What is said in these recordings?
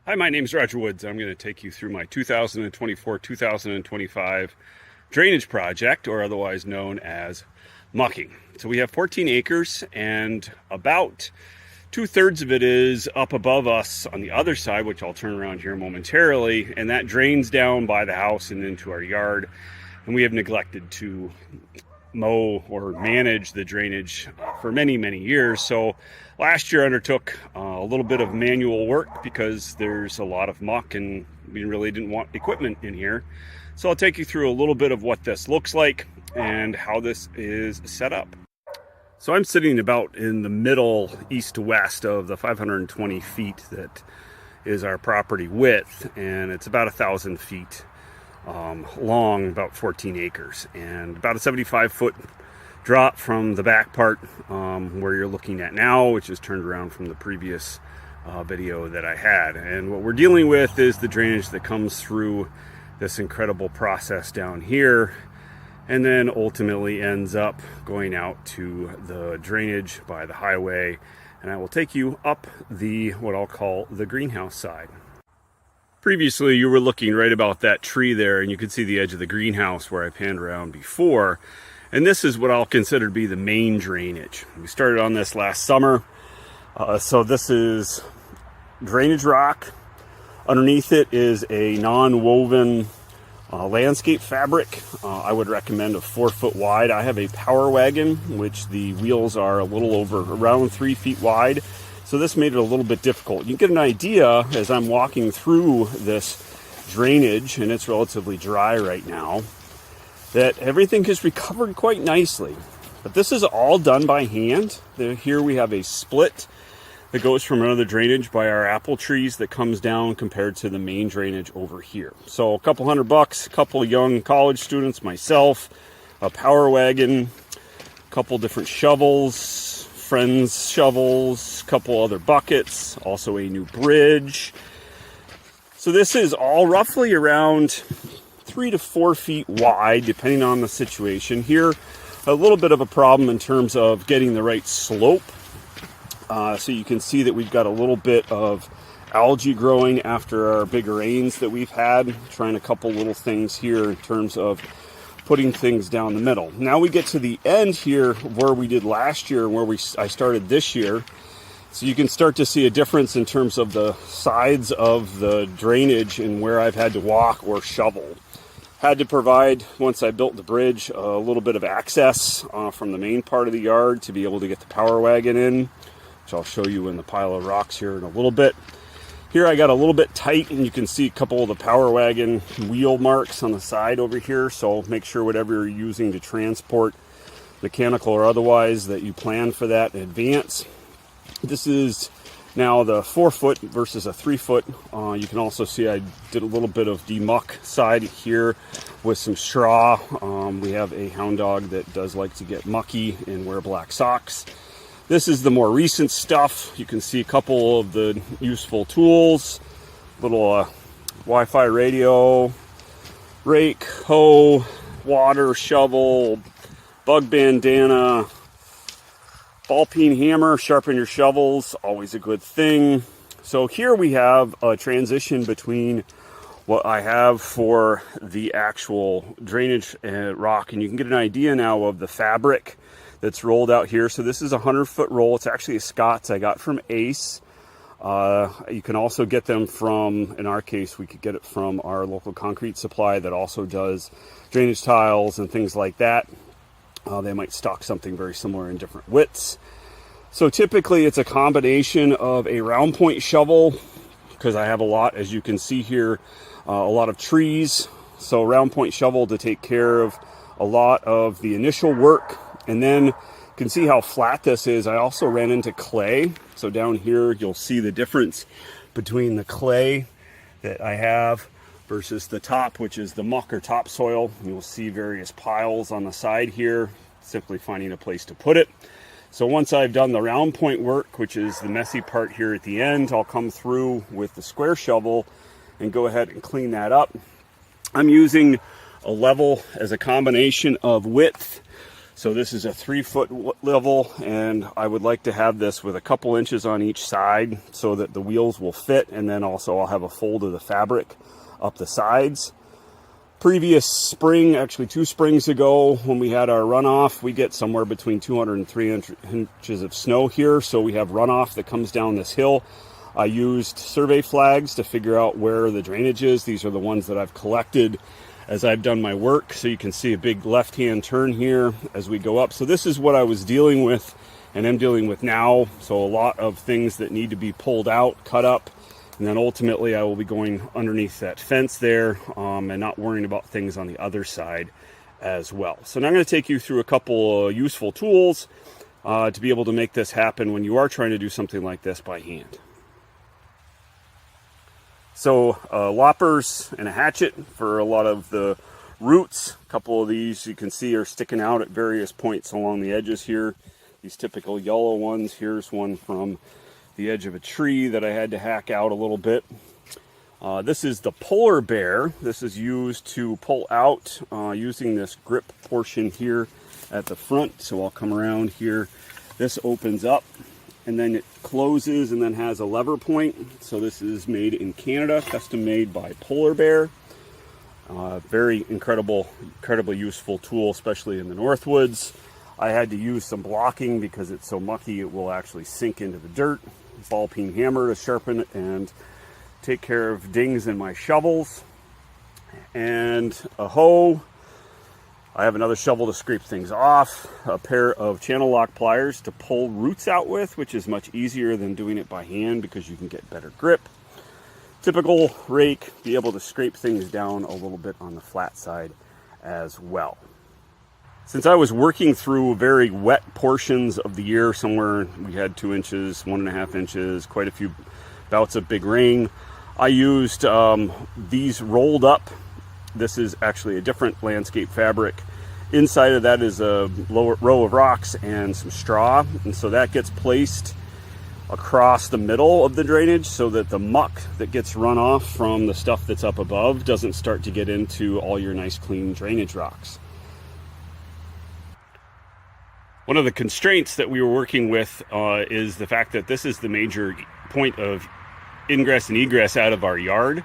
Hi, my name is Roger Woods. I'm going to take you through my 2024-2025 drainage project, or otherwise known as mucking. So we have 14 acres, and about 2/3 of it is up above us on the other side, which I'll turn around here momentarily, and that drains down by the house and into our yard. And we have neglected to mow or manage the drainage for many years. So last year undertook a little bit of manual work because there's a lot of muck and we really didn't want equipment in here. So I'll take you through a little bit of what this looks like and how this is set up. So I'm sitting about in the middle east to west of the 520 feet that is our property width, and it's about 1,000 feet long, about 14 acres, and about a 75-foot drop from the back part where you're looking at now, which is turned around from the previous video that I had. And what we're dealing with is the drainage that comes through this incredible process down here, and then ultimately ends up going out to the drainage by the highway. And I will take you up the what I'll call the greenhouse side. Previously, you were looking right about that tree there, and you could see the edge of the greenhouse where I panned around before. And this is what I'll consider to be the main drainage. We started on this last summer. So this is drainage rock. Underneath it is a non-woven landscape fabric. I would recommend a 4-foot wide. I have a power wagon, which the wheels are a little over around 3 feet wide. So this made it a little bit difficult. You get an idea as I'm walking through this drainage, and it's relatively dry right now, that everything has recovered quite nicely. But this is all done by hand. Here we have a split that goes from another drainage by our apple trees that comes down compared to the main drainage over here. So a couple $100, a couple young college students, myself, a power wagon, a couple different shovels, friends' shovels, a couple other buckets, also a new bridge. So this is all roughly around 3 to 4 feet wide, depending on the situation. Here, a little bit of a problem in terms of getting the right slope. So you can see that we've got a little bit of algae growing after our big rains that we've had. Trying a couple little things here in terms of putting things down the middle. Now we get to the end here where we did last year and where I started this year. So you can start to see a difference in terms of the sides of the drainage and where I've had to walk or shovel. Had to provide, once I built the bridge, a little bit of access from the main part of the yard to be able to get the power wagon in, which I'll show you in the pile of rocks here in a little bit. Here I got a little bit tight, and you can see a couple of the power wagon wheel marks on the side over here. So make sure whatever you're using to transport, mechanical or otherwise, that you plan for that in advance. This is now the 4-foot versus a 3-foot. You can also see I did a little bit of demuck side here with some straw. We have a hound dog that does like to get mucky and wear black socks. This is the more recent stuff. You can see a couple of the useful tools, little Wi-Fi radio, rake, hoe, water, shovel, bug bandana, ball peen hammer, sharpen your shovels, always a good thing. So here we have a transition between what I have for the actual drainage rock, and you can get an idea now of the fabric that's rolled out here. So this is a 100-foot roll. It's actually a Scott's I got from Ace. You can also get them from, in our case, we could get it from our local concrete supply that also does drainage tiles and things like that. They might stock something very similar in different widths. So typically it's a combination of a round point shovel, because I have a lot, as you can see here, a lot of trees. So round point shovel to take care of a lot of the initial work. And then you can see how flat this is. I also ran into clay. So down here, you'll see the difference between the clay that I have versus the top, which is the muck or topsoil. You'll see various piles on the side here, simply finding a place to put it. So once I've done the round point work, which is the messy part here at the end, I'll come through with the square shovel and go ahead and clean that up. I'm using a level as a combination of width So this is a 3-foot level, and I would like to have this with a couple inches on each side so that the wheels will fit, and then also I'll have a fold of the fabric up the sides. Previous spring, actually 2 springs ago, when we had our runoff, we get somewhere between 200 and 300 inches of snow here, so we have runoff that comes down this hill. I used survey flags to figure out where the drainage is. These are the ones that I've collected as I've done my work. So you can see a big left-hand turn here as we go up. So this is what I was dealing with and am dealing with now. So a lot of things that need to be pulled out, cut up, and then ultimately I will be going underneath that fence there and not worrying about things on the other side as well. So now I'm going to take you through a couple of useful tools to be able to make this happen when you are trying to do something like this by hand. So loppers and a hatchet for a lot of the roots. A couple of these you can see are sticking out at various points along the edges here. These typical yellow ones. Here's one from the edge of a tree that I had to hack out a little bit. This is the polar bear. This is used to pull out using this grip portion here at the front. So I'll come around here. This opens up and then it closes and then has a lever point. So this is made in Canada, custom made by Polar Bear. Very incredibly useful tool, especially in the Northwoods. I had to use some blocking because it's so mucky it will actually sink into the dirt. Ball peen hammer to sharpen it and take care of dings in my shovels. And a hoe. I have another shovel to scrape things off, a pair of channel lock pliers to pull roots out with, which is much easier than doing it by hand because you can get better grip. Typical rake, be able to scrape things down a little bit on the flat side as well. Since I was working through very wet portions of the year, somewhere we had 2 inches, 1.5 inches, quite a few bouts of big rain, I used these rolled up. This is actually a different landscape fabric. Inside of that is a lower row of rocks and some straw. And so that gets placed across the middle of the drainage so that the muck that gets run off from the stuff that's up above doesn't start to get into all your nice clean drainage rocks. One of the constraints that we were working with is the fact that this is the major point of ingress and egress out of our yard.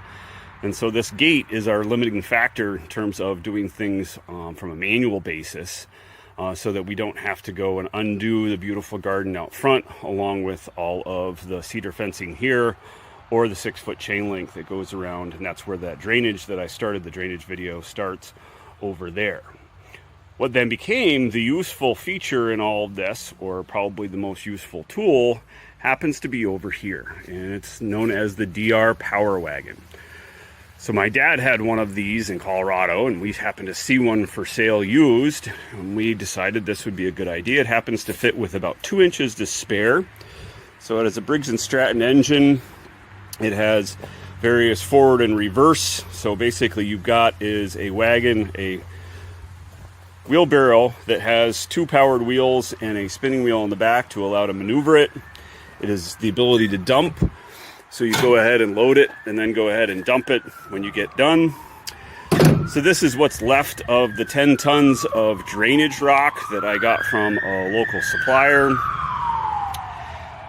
And so this gate is our limiting factor in terms of doing things from a manual basis so that we don't have to go and undo the beautiful garden out front along with all of the cedar fencing here or the 6-foot chain link that goes around. And that's where that drainage that I started the drainage video starts over there. What then became the useful feature in all of this, or probably the most useful tool, happens to be over here. And it's known as the DR Power Wagon. So my dad had one of these in Colorado, and we happened to see one for sale used, and we decided this would be a good idea. It happens to fit with about 2 inches to spare. So it has a Briggs & Stratton engine. It has various forward and reverse. So basically you've got is a wagon, a wheelbarrow that has 2 powered wheels and a spinning wheel on the back to allow to maneuver it. It is the ability to dump. So you go ahead and load it and then go ahead and dump it when you get done. So this is what's left of the 10 tons of drainage rock that I got from a local supplier.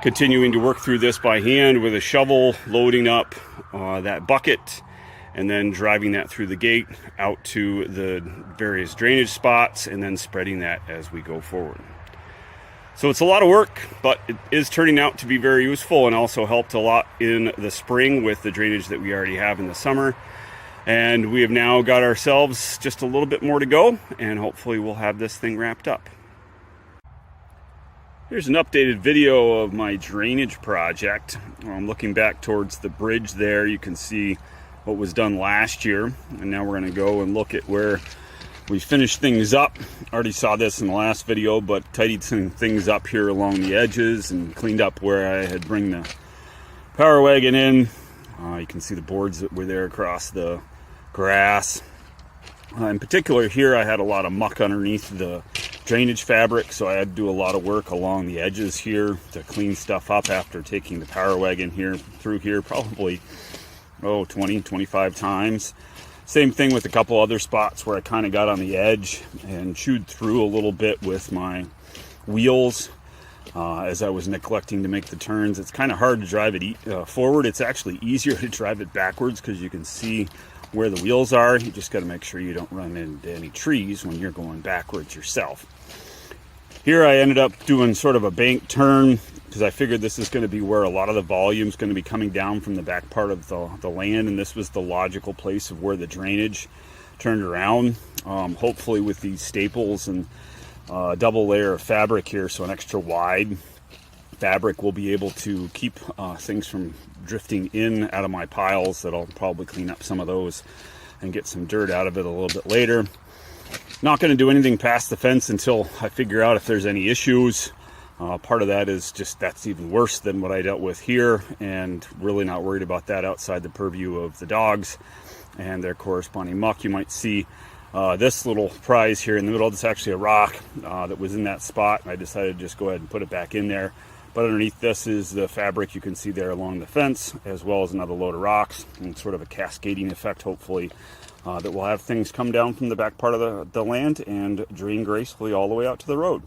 Continuing to work through this by hand with a shovel, loading up that bucket and then driving that through the gate out to the various drainage spots and then spreading that as we go forward. So it's a lot of work, but it is turning out to be very useful and also helped a lot in the spring with the drainage that we already have in the summer. And we have now got ourselves just a little bit more to go, and hopefully we'll have this thing wrapped up. Here's an updated video of my drainage project. I'm looking back towards the bridge there. You can see what was done last year, and now we're going to go and look at where we finished things up. Already saw this in the last video, but tidied some things up here along the edges and cleaned up where I had bring the power wagon in. You can see the boards that were there across the grass. In particular here, I had a lot of muck underneath the drainage fabric, so I had to do a lot of work along the edges here to clean stuff up after taking the power wagon here through here probably 20-25 times. Same thing with a couple other spots where I kind of got on the edge and chewed through a little bit with my wheels as I was neglecting to make the turns. It's kind of hard to drive it forward. It's actually easier to drive it backwards because you can see where the wheels are. You just got to make sure you don't run into any trees when you're going backwards yourself. Here I ended up doing sort of a bank turn because I figured this is going to be where a lot of the volume is going to be coming down from the back part of the land, and this was the logical place of where the drainage turned around. Hopefully with these staples and double layer of fabric here, so an extra wide fabric, will be able to keep things from drifting in out of my piles. That I'll probably clean up some of those and get some dirt out of it a little bit later. Not going to do anything past the fence until I figure out if there's any issues. Part of that is just that's even worse than what I dealt with here, and really not worried about that outside the purview of the dogs and their corresponding muck. You might see this little prize here in the middle. It's actually a rock that was in that spot, and I decided to just go ahead and put it back in there. But underneath this is the fabric you can see there along the fence, as well as another load of rocks, and sort of a cascading effect, hopefully, that will have things come down from the back part of the land and drain gracefully all the way out to the road.